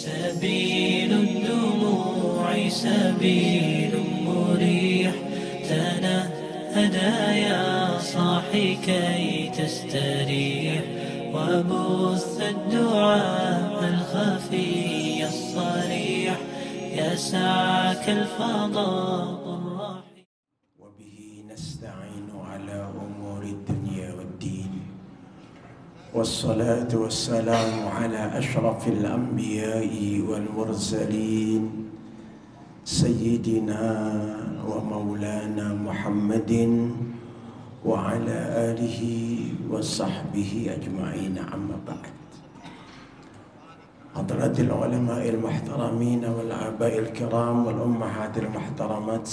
سبيل الدموع سبيل مريح تنهدى يا صاحي كي تستريح وبث الدعاء الخفي الصريح يسعك الفضاء الرحيم. وبه نستعين على أمور الدنيا والدين، والصلاة والسلام على أشرف الأنبياء والمرسلين سيدنا ومولانا محمد وعلى آله وصحبه أجمعين. أما بعد، حضرات العلماء المحترمين والآباء الكرام والأمهات المحترمات,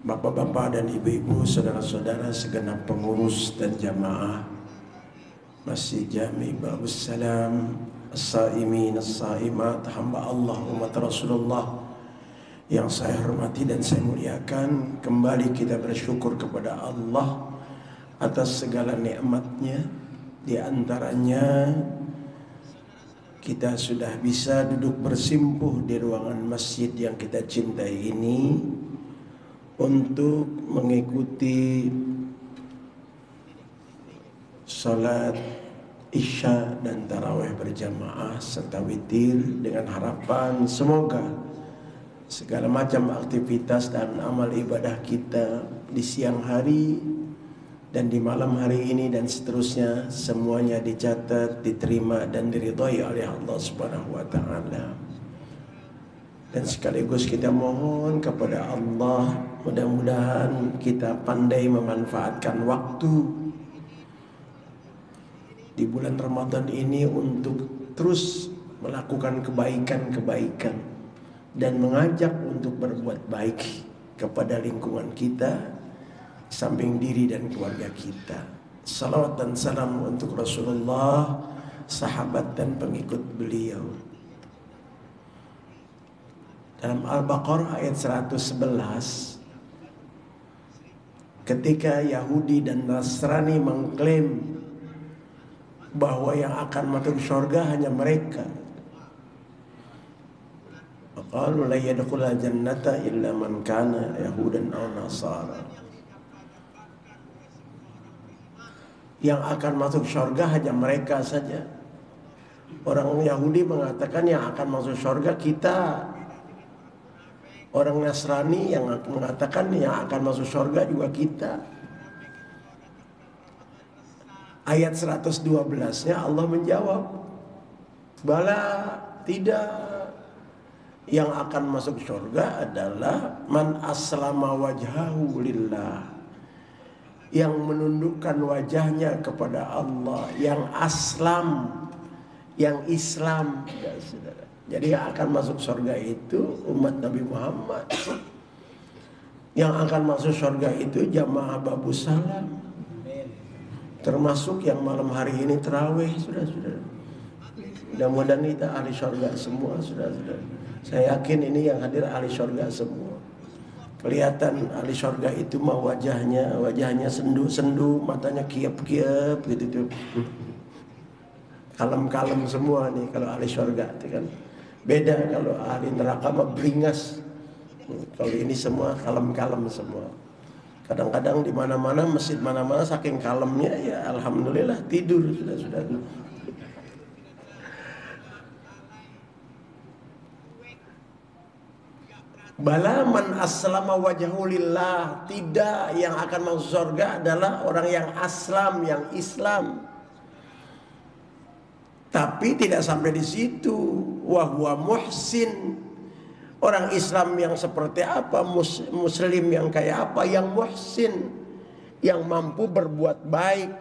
bapak-bapak dan ibu-ibu, saudara-saudara segenap pengurus dan jamaah Masjid Jami Babus Salam, as-saimin, as-saimat, hamba Allah umat Rasulullah yang saya hormati dan saya muliakan. Kembali kita bersyukur kepada Allah atas segala nikmatnya. Di antaranya kita sudah bisa duduk bersimpuh di ruangan masjid yang kita cintai ini untuk mengikuti salat isya dan tarawih berjamaah serta witir, dengan harapan semoga segala macam aktivitas dan amal ibadah kita di siang hari dan di malam hari ini dan seterusnya semuanya dicatat, diterima dan diridhai oleh Allah Subhanahu wa taala. Dan sekaligus kita mohon kepada Allah, mudah-mudahan kita pandai memanfaatkan waktu di bulan Ramadan ini untuk terus melakukan kebaikan-kebaikan dan mengajak untuk berbuat baik kepada lingkungan kita, samping diri dan keluarga kita. Salawat dan salam untuk Rasulullah, sahabat dan pengikut beliau. Dalam Al-Baqarah ayat 111, ketika Yahudi dan Nasrani mengklaim bahwa yang akan masuk surga hanya mereka, qalu la yadkhulul jannata illa man kana yahudan aw nasara. Yang akan masuk surga hanya mereka saja. Orang Yahudi mengatakan yang akan masuk surga kita. Orang Nasrani yang mengatakan yang akan masuk surga juga kita. Ayat 112-nya Allah menjawab, bala, tidak. Yang akan masuk surga adalah man aslama wajhahu lillah, yang menundukkan wajahnya kepada Allah, yang aslam, yang Islam. Ya, saudara. Jadi yang akan masuk surga itu umat Nabi Muhammad. Yang akan masuk surga itu jamaah Babus Salam, termasuk yang malam hari ini terawih, sudah. Mudah-mudahan kita ahli surga semua, sudah. Saya yakin ini yang hadir ahli surga semua. Kelihatan ahli surga itu mah wajahnya sendu-sendu, matanya kiep-kiep gitu tuh. Kalem-kalem semua nih kalau ahli surga itu kan. Beda kalau ahli neraka mah beringas. Kalau ini semua kalem-kalem semua. Kadang-kadang di mana-mana, masjid mana-mana saking kalemnya ya alhamdulillah tidur sudah. Bala man aslama wajhahu lillah, tidak, yang akan masuk surga adalah orang yang aslam, yang Islam. Tapi tidak sampai di situ, wa huwa muhsin. Orang Islam yang seperti apa, muslim yang kayak apa, yang muhsin, yang mampu berbuat baik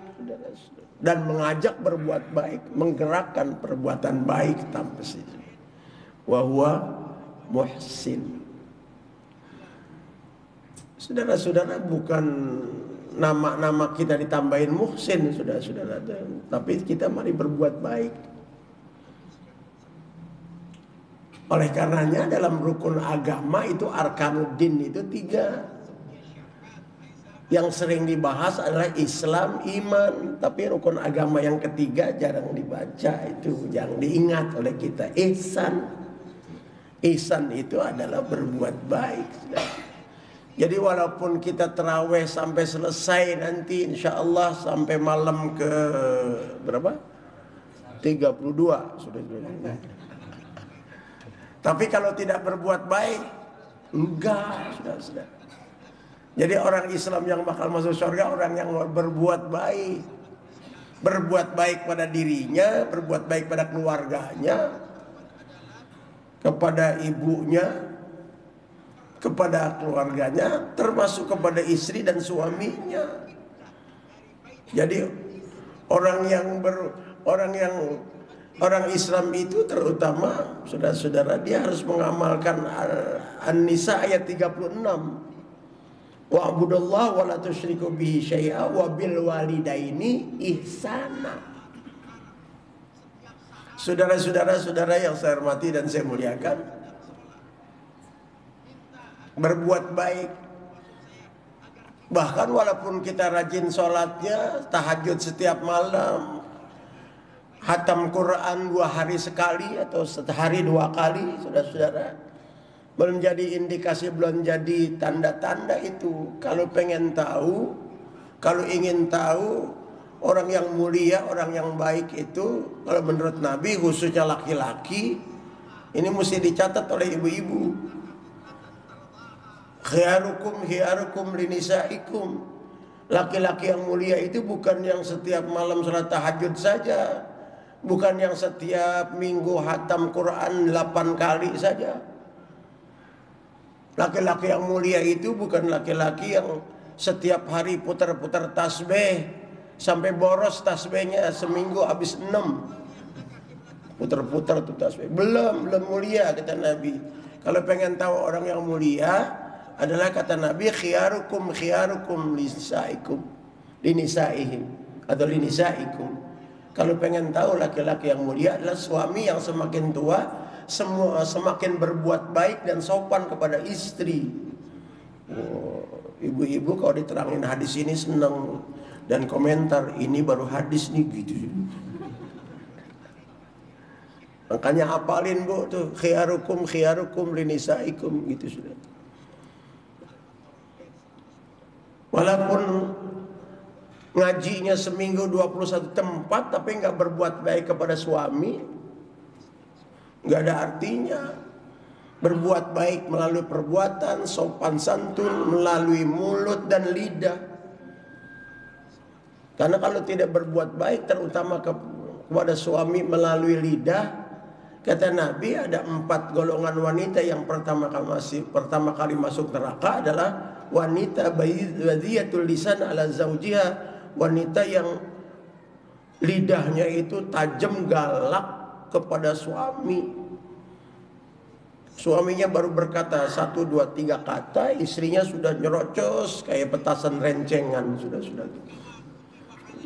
dan mengajak berbuat baik, menggerakkan perbuatan baik tanpa situ. Wa huwa muhsin. Saudara-saudara, bukan nama-nama kita ditambahin muhsin, saudara-saudara, tapi kita mari berbuat baik. Oleh karenanya dalam rukun agama itu arkanuddin itu 3. Yang sering dibahas adalah Islam, iman, tapi rukun agama yang ketiga jarang dibaca, itu yang diingat oleh kita, ihsan. Ihsan itu adalah berbuat baik. Jadi walaupun kita terawih sampai selesai nanti insya Allah sampai malam ke berapa? 32 sudah. Tapi kalau tidak berbuat baik, enggak, sudah. Jadi orang Islam yang bakal masuk surga orang yang berbuat baik. Berbuat baik pada dirinya, berbuat baik pada keluarganya, kepada ibunya, kepada keluarganya, termasuk kepada istri dan suaminya. Jadi orang Islam itu terutama saudara-saudara, dia harus mengamalkan An-Nisa ayat 36. Wa'budallaha wa la tusyriku bihi syai'a wa bil walidaini ihsana. Saudara-saudara yang saya hormati dan saya muliakan, berbuat baik. Bahkan walaupun kita rajin sholatnya, tahajud setiap malam, hatam Quran 2 hari sekali atau sehari 2 kali, saudara-saudara, belum jadi indikasi, belum jadi tanda-tanda itu. Kalau pengen tahu, kalau ingin tahu orang yang mulia, orang yang baik itu, kalau menurut Nabi khususnya laki-laki, ini mesti dicatat oleh ibu-ibu. Khiyarukum linisaikum. Laki-laki yang mulia itu bukan yang setiap malam salat tahajud saja, bukan yang setiap minggu hatam Quran 8 kali saja. Laki-laki yang mulia itu bukan laki-laki yang setiap hari putar-putar tasbih sampai boros tasbihnya, seminggu habis 6 putar-putar tuh tasbih. Belum mulia kata Nabi. Kalau pengen tahu orang yang mulia adalah kata Nabi, khiyarukum linisaihim atau linisaikum. Kalau pengen tahu laki-laki yang mulia adalah suami yang semakin tua semakin berbuat baik dan sopan kepada istri. Ibu-ibu kalau diterangin hadis ini senang dan komentar, ini baru hadis nih gitu. Makanya hafalin bu tuh, khiyarukum linisaikum gitu sudah. Walaupun ngajinya seminggu 21 tempat tapi nggak berbuat baik kepada suami, nggak ada artinya. Berbuat baik melalui perbuatan, sopan santun melalui mulut dan lidah. Karena kalau tidak berbuat baik, terutama kepada suami melalui lidah, kata Nabi ada 4 golongan wanita yang pertama kali masuk neraka adalah wanita badiyatul lisan ala zaujiha, wanita yang lidahnya itu tajam galak kepada suami. Suaminya baru berkata 1, 2, 3 kata, istrinya sudah nyerocos kayak petasan rencengan sudah.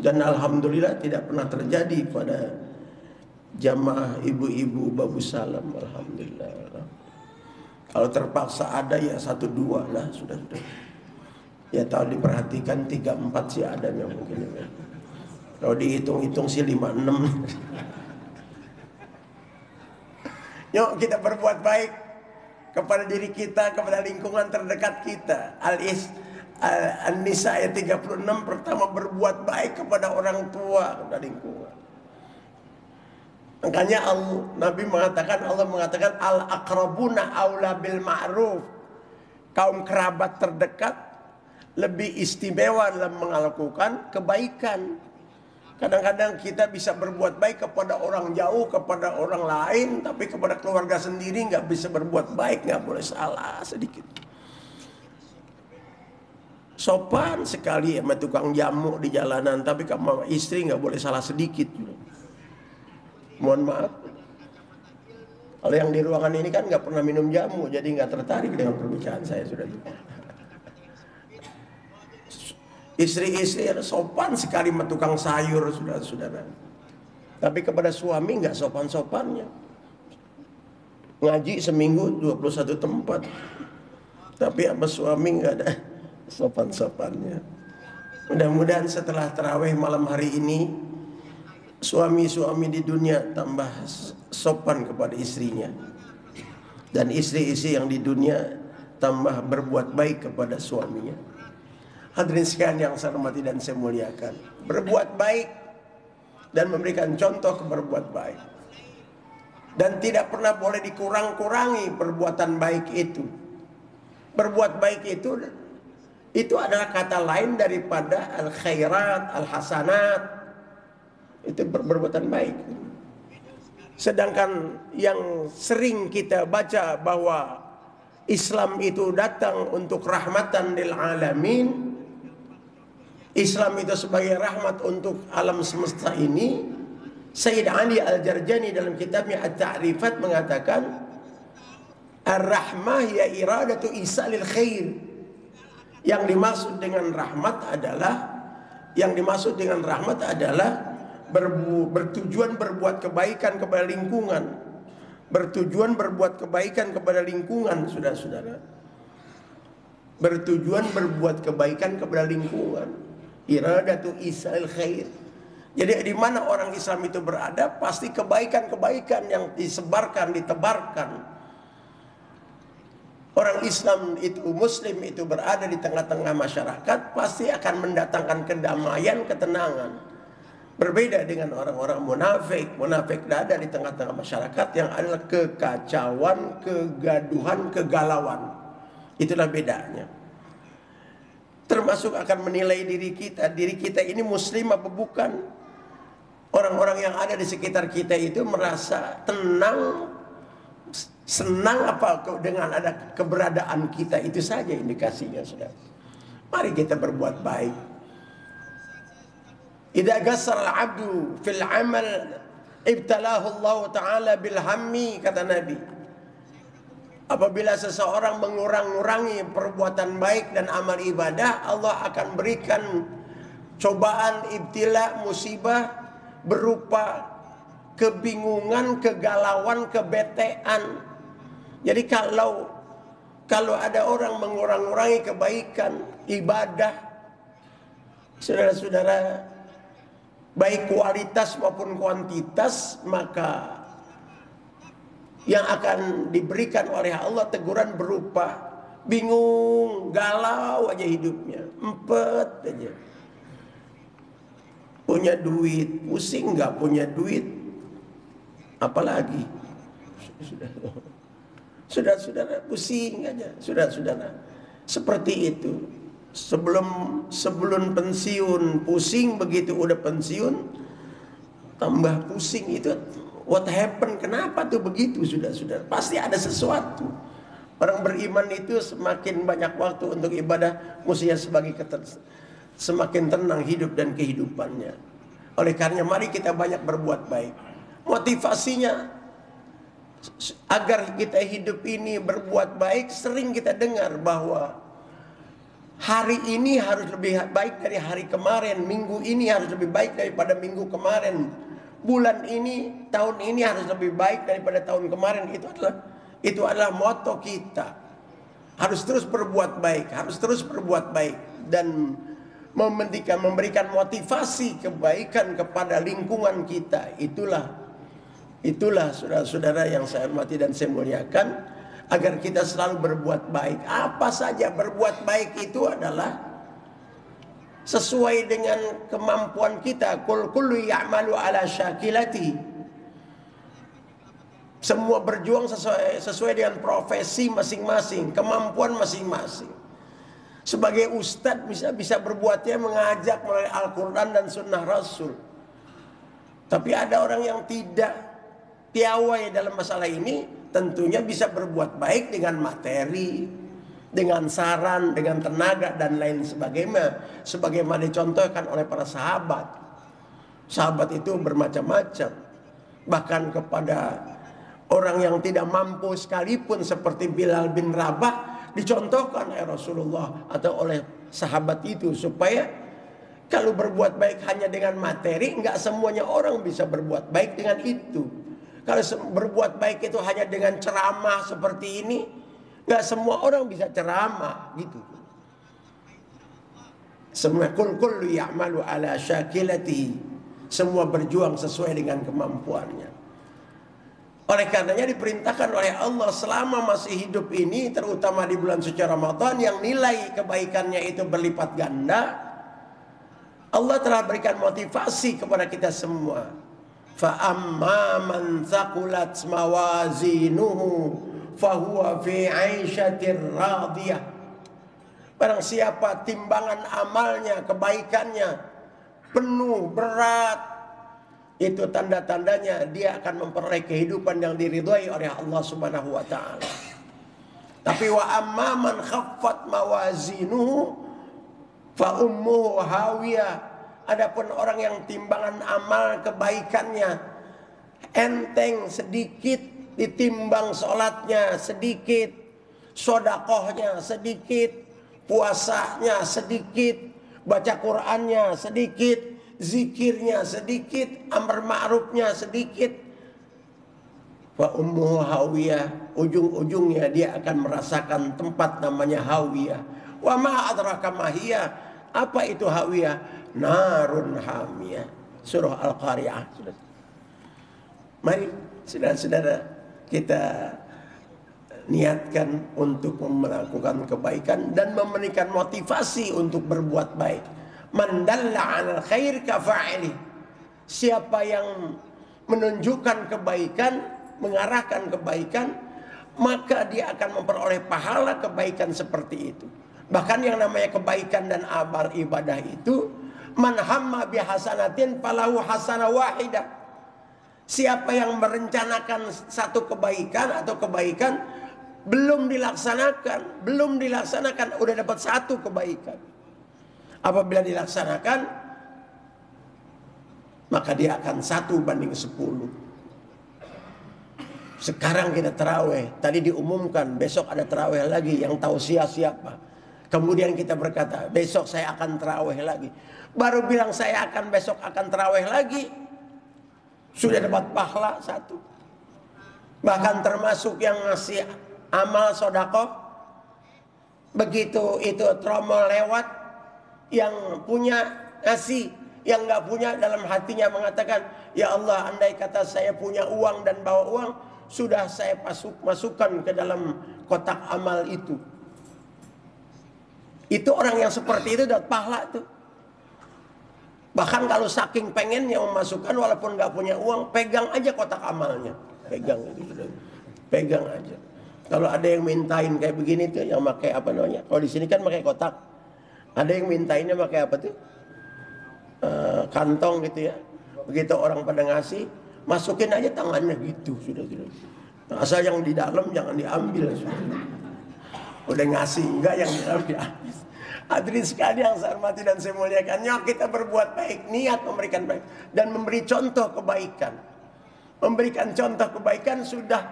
Dan alhamdulillah tidak pernah terjadi pada jamaah ibu-ibu babu salam, alhamdulillah. Kalau terpaksa ada ya 1, 2 lah sudah. Ya tahu diperhatikan 3, 4 sih ada yang mungkin. Kalau dihitung-hitung sih 5, 6. Yuk kita berbuat baik kepada diri kita, kepada lingkungan terdekat kita. An-Nisa ayat 36 pertama, berbuat baik kepada orang tua, kepada lingkungan. Makanya Allah mengatakan al-aqrabuna aula bil ma'ruf. Kaum kerabat terdekat lebih istimewa dalam melakukan kebaikan. Kadang-kadang kita bisa berbuat baik kepada orang jauh, kepada orang lain, tapi kepada keluarga sendiri nggak bisa berbuat baik, nggak boleh salah sedikit. Sopan sekali sama tukang jamu di jalanan, tapi sama istri nggak boleh salah sedikit. Mohon maaf. Kalau yang di ruangan ini kan nggak pernah minum jamu, jadi nggak tertarik dengan perbicaraan saya sudah. Istri-istri sopan sekali sama tukang sayur, saudara-saudara. Tapi kepada suami nggak sopan-sopannya. Ngaji seminggu 21 tempat. Tapi sama suami nggak ada sopan-sopannya. Mudah-mudahan setelah tarawih malam hari ini, suami-suami di dunia tambah sopan kepada istrinya, dan istri-istri yang di dunia tambah berbuat baik kepada suaminya. Hadirin sekalian yang saya hormati dan saya muliakan, berbuat baik dan memberikan contoh berbuat baik, dan tidak pernah boleh dikurang-kurangi perbuatan baik itu. Berbuat baik itu adalah kata lain daripada al-khairat, al-hasanat. Itu perbuatan baik. Sedangkan yang sering kita baca bahwa Islam itu datang untuk rahmatan lil alamin, Islam itu sebagai rahmat untuk alam semesta ini, Sayyid Ali Al-Jarjani dalam kitabnya At-Ta'rifat mengatakan, ar-rahmah ya iradatu isalil khair. Yang dimaksud dengan rahmat adalah bertujuan berbuat kebaikan kepada lingkungan. Bertujuan berbuat kebaikan kepada lingkungan, saudara-saudara. Bertujuan berbuat kebaikan kepada lingkungan. Iradatu isalil khair. Jadi di mana orang Islam itu berada, pasti kebaikan-kebaikan yang disebarkan, ditebarkan. Orang Islam itu, Muslim itu berada di tengah-tengah masyarakat, pasti akan mendatangkan kedamaian, ketenangan. Berbeda dengan orang-orang munafik. Munafik ada di tengah-tengah masyarakat yang adalah kekacauan, kegaduhan, kegalauan. Itulah bedanya. Termasuk akan menilai diri kita ini Muslim apa bukan. Orang-orang yang ada di sekitar kita itu merasa tenang, senang apa dengan ada keberadaan kita, itu saja indikasinya, saudara. Mari kita berbuat baik. Idza qassara al-'abdu fil 'amal ibtalahu Allah taala bil hammi, kata Nabi. Apabila seseorang mengurang-urangi perbuatan baik dan amal ibadah, Allah akan berikan cobaan, ibtila, musibah berupa kebingungan, kegalauan, kebetean. Jadi kalau ada orang mengurang-urangi kebaikan, ibadah, saudara-saudara, baik kualitas maupun kuantitas, maka yang akan diberikan oleh Allah teguran berupa bingung, galau aja hidupnya, empet aja. Punya duit, pusing nggak punya duit, apalagi. Saudara-saudara, pusing aja, saudara-saudara. Seperti itu. Sebelum pensiun pusing, begitu udah pensiun tambah pusing. Itu what happened? Kenapa tuh begitu, saudara-saudara? Pasti ada sesuatu. Orang beriman itu semakin banyak waktu untuk ibadah, mestinya semakin tenang hidup dan kehidupannya. Oleh karena mari kita banyak berbuat baik. Motivasinya agar kita hidup ini berbuat baik, sering kita dengar bahwa hari ini harus lebih baik dari hari kemarin, minggu ini harus lebih baik daripada minggu kemarin, bulan ini, tahun ini harus lebih baik daripada tahun kemarin. Itu adalah moto kita. Harus terus berbuat baik, dan memberikan motivasi kebaikan kepada lingkungan kita. Itulah saudara-saudara yang saya hormati dan saya muliakan, agar kita selalu berbuat baik. Apa saja berbuat baik itu adalah sesuai dengan kemampuan kita. Kullu ya'malu ala syakilati. Semua berjuang sesuai dengan profesi masing-masing, kemampuan masing-masing. Sebagai ustadz bisa berbuatnya mengajak melalui Al-Quran dan Sunnah Rasul. Tapi ada orang yang tidak piawai dalam masalah ini, tentunya bisa berbuat baik dengan materi, dengan saran, dengan tenaga dan lain sebagainya, sebagaimana dicontohkan oleh para sahabat. Sahabat itu bermacam-macam, bahkan kepada orang yang tidak mampu sekalipun seperti Bilal bin Rabah dicontohkan oleh Rasulullah atau oleh sahabat itu, supaya kalau berbuat baik hanya dengan materi, enggak semuanya orang bisa berbuat baik dengan itu. Kalau berbuat baik itu hanya dengan ceramah seperti ini, nggak semua orang bisa ceramah gitu. Semua kullu ya'malu ala syakilatihi. Semua berjuang sesuai dengan kemampuannya. Oleh karenanya diperintahkan oleh Allah selama masih hidup ini, terutama di bulan suci Ramadan yang nilai kebaikannya itu berlipat ganda, Allah telah berikan motivasi kepada kita semua. Fa amma man thaqulat mawazinuhu fahuwa fi 'aisyatir radiyah. Barang siapa timbangan amalnya, kebaikannya penuh, berat, itu tanda-tandanya dia akan memperoleh kehidupan yang diridhai oleh Allah Subhanahu wa taala. Tapi wa amma man khaffat mawazinuhu fa ummuhu hawiyah. Adapun orang yang timbangan amal kebaikannya enteng, sedikit, ditimbang sholatnya sedikit, sodakohnya sedikit, puasanya sedikit, baca Qur'annya sedikit, zikirnya sedikit, amar ma'rufnya sedikit, wa ummuhu hawiyah, ujung-ujungnya dia akan merasakan tempat namanya hawiyah. Wa ma adraka ma hiya, apa itu hawiyah? Narun hamiyah. Surah Al-Qari'ah. Mari saudara-saudara kita niatkan untuk melakukan kebaikan dan memberikan motivasi untuk berbuat baik. Man dalla 'alal khair ka fa'ili. Siapa yang menunjukkan kebaikan, mengarahkan kebaikan, maka dia akan memperoleh pahala kebaikan seperti itu. Bahkan yang namanya kebaikan dan amal ibadah itu, man hamma bihasanatin falahu hasanah wahidah. Siapa yang merencanakan satu kebaikan atau kebaikan belum dilaksanakan, udah dapat satu kebaikan. Apabila dilaksanakan, maka dia akan 1:10. Sekarang kita tarawih, tadi diumumkan besok ada tarawih lagi, yang tausiah siapa? Kemudian kita berkata, besok saya akan tarawih lagi. Baru bilang saya akan besok akan tarawih lagi, sudah dapat pahala 1. Bahkan termasuk yang ngasih amal sodako, begitu itu tromol lewat, yang punya ngasih, yang nggak punya dalam hatinya mengatakan, ya Allah, andai kata saya punya uang dan bawa uang, sudah saya masukkan ke dalam kotak amal itu. Itu orang yang seperti itu dapat pahala tuh. Bahkan kalau saking pengennya memasukkan walaupun nggak punya uang, pegang aja kotak amalnya, pegang aja. Kalau ada yang mintain kayak begini tuh, yang pakai apa namanya? Kalau di sini kan pakai kotak. Ada yang mintainnya pakai apa tuh? Kantong gitu ya. Begitu orang pada ngasih, masukin aja tangannya gitu, sudah. Asal yang di dalam jangan diambil. Udah ngasih enggak, yang di dalam diambil. Hadirin sekalian yang saya hormati dan saya muliakan, yuk kita berbuat baik, niat memberikan baik dan memberi contoh kebaikan. Memberikan contoh kebaikan sudah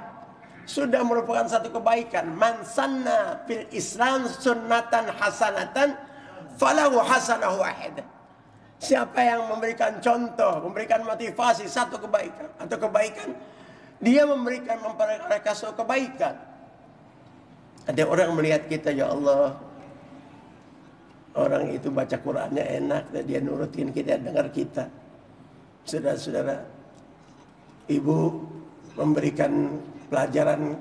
merupakan satu kebaikan. Man sanna fil Islam sunnatan hasanatan falahu hasanah wahidah. Siapa yang memberikan contoh, memberikan motivasi satu kebaikan atau kebaikan, dia memperoleh suatu kebaikan. Ada orang melihat kita, ya Allah, orang itu baca Qur'annya enak, dan dia nurutin kita, dengar kita. Saudara-saudara, ibu memberikan pelajaran,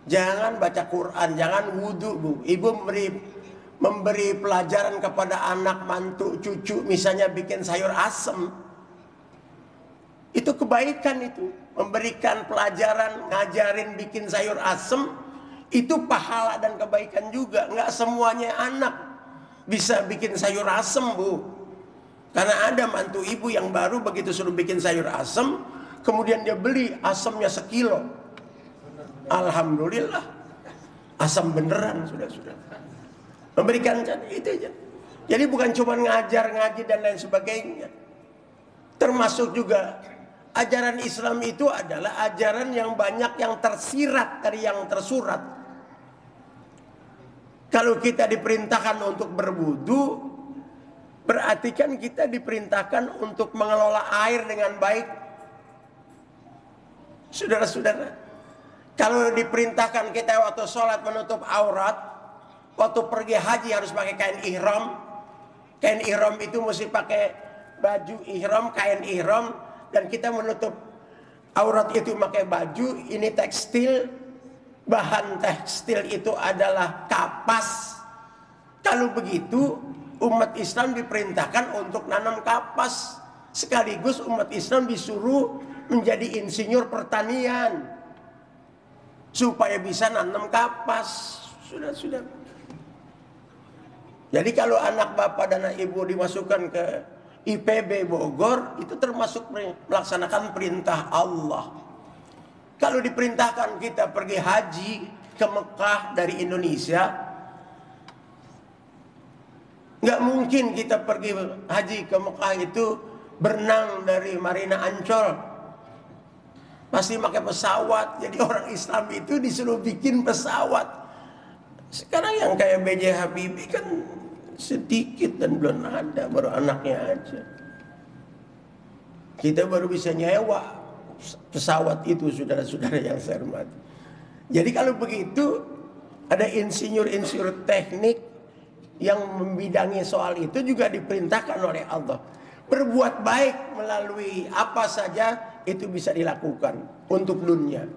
jangan baca Quran, jangan wudhu, Bu. Ibu memberi pelajaran kepada anak, mantu, cucu, misalnya bikin sayur asem. Itu kebaikan itu. Memberikan pelajaran, ngajarin bikin sayur asem, itu pahala dan kebaikan juga. Nggak semuanya anak bisa bikin sayur asem, Bu. Karena ada mantu ibu yang baru begitu suruh bikin sayur asem, kemudian dia beli asemnya 1 kilo. Alhamdulillah, asam beneran sudah. Memberikan itu aja. Jadi bukan cuma ngajar, ngaji dan lain sebagainya. Termasuk juga ajaran Islam itu adalah ajaran yang banyak yang tersirat dari yang tersurat. Kalau kita diperintahkan untuk berwudu, berarti kan kita diperintahkan untuk mengelola air dengan baik. Saudara-saudara, kalau diperintahkan kita waktu sholat menutup aurat, waktu pergi haji harus pakai kain ihram, Kain ihram itu mesti pakai baju ihram, kain ihram, dan kita menutup aurat itu pakai baju. Ini tekstil, bahan tekstil itu adalah kapas. Kalau begitu umat Islam diperintahkan untuk nanam kapas, sekaligus umat Islam disuruh menjadi insinyur pertanian supaya bisa nanam kapas. Sudah. Jadi kalau anak bapak dan anak ibu dimasukkan ke IPB Bogor, itu termasuk melaksanakan perintah Allah. Kalau diperintahkan kita pergi haji ke Mekah dari Indonesia, nggak mungkin kita pergi haji ke Mekah itu berenang dari Marina Ancol. Pasti pakai pesawat. Jadi orang Islam itu disuruh bikin pesawat. Sekarang yang kayak B.J. Habibie kan sedikit dan belum ada, baru anaknya aja. Kita baru bisa nyewa pesawat itu, saudara-saudara yang saya hormati. Jadi kalau begitu, ada insinyur-insinyur teknik yang membidangi soal itu juga diperintahkan oleh Allah. Berbuat baik melalui apa saja itu bisa dilakukan untuk dunia.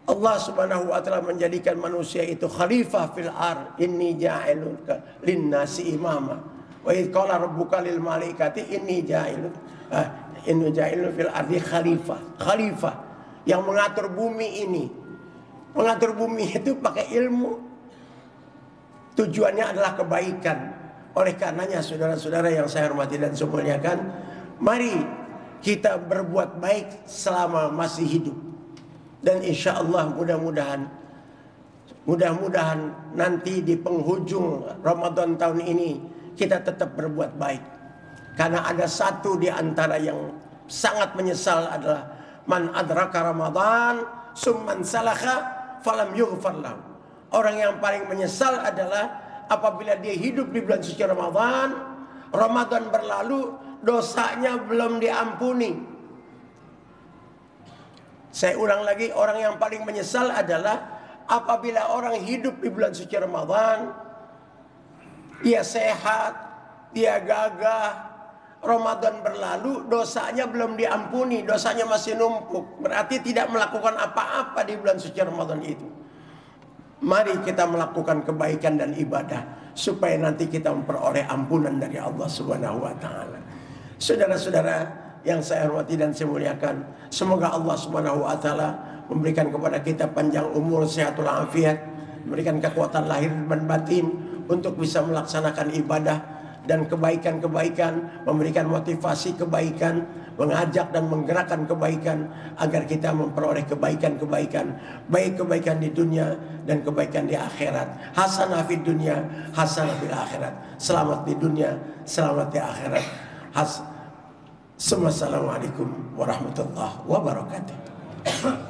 Allah subhanahu wa ta'ala menjadikan manusia itu khalifah fil ar. Inni ja'iluka linnasi imama. Wa idh qala rabbuka lil malaikati inni ja'ilu fil ardi khalifah. Khalifah yang mengatur bumi ini. Mengatur bumi itu pakai ilmu. Tujuannya adalah kebaikan. Oleh karenanya saudara-saudara yang saya hormati dan saya muliakan, mari kita berbuat baik selama masih hidup. Dan insya Allah mudah-mudahan nanti di penghujung Ramadan tahun ini kita tetap berbuat baik. Karena ada satu di antara yang sangat menyesal adalah man adraka Ramadan summan salakha falam yughfar lahu. Orang yang paling menyesal adalah apabila dia hidup di bulan suci Ramadan, Ramadan berlalu, dosanya belum diampuni. Saya ulang lagi, orang yang paling menyesal adalah apabila orang hidup di bulan suci Ramadan, dia sehat, dia gagah, Ramadan berlalu, dosanya belum diampuni, dosanya masih numpuk. Berarti tidak melakukan apa-apa di bulan suci Ramadan itu. Mari kita melakukan kebaikan dan ibadah supaya nanti kita memperoleh ampunan dari Allah Subhanahu wa taala. Saudara-saudara yang saya hormati dan saya muliakan, semoga Allah Subhanahu wa taala memberikan kepada kita panjang umur, sehatul afiat, memberikan kekuatan lahir dan batin untuk bisa melaksanakan ibadah dan kebaikan-kebaikan, memberikan motivasi kebaikan, mengajak dan menggerakkan kebaikan agar kita memperoleh kebaikan-kebaikan, baik kebaikan di dunia dan kebaikan di akhirat. Hasanah fid dunya, hasanah fil akhirat. Selamat di dunia, selamat di akhirat. Assalamualaikum warahmatullahi wabarakatuh.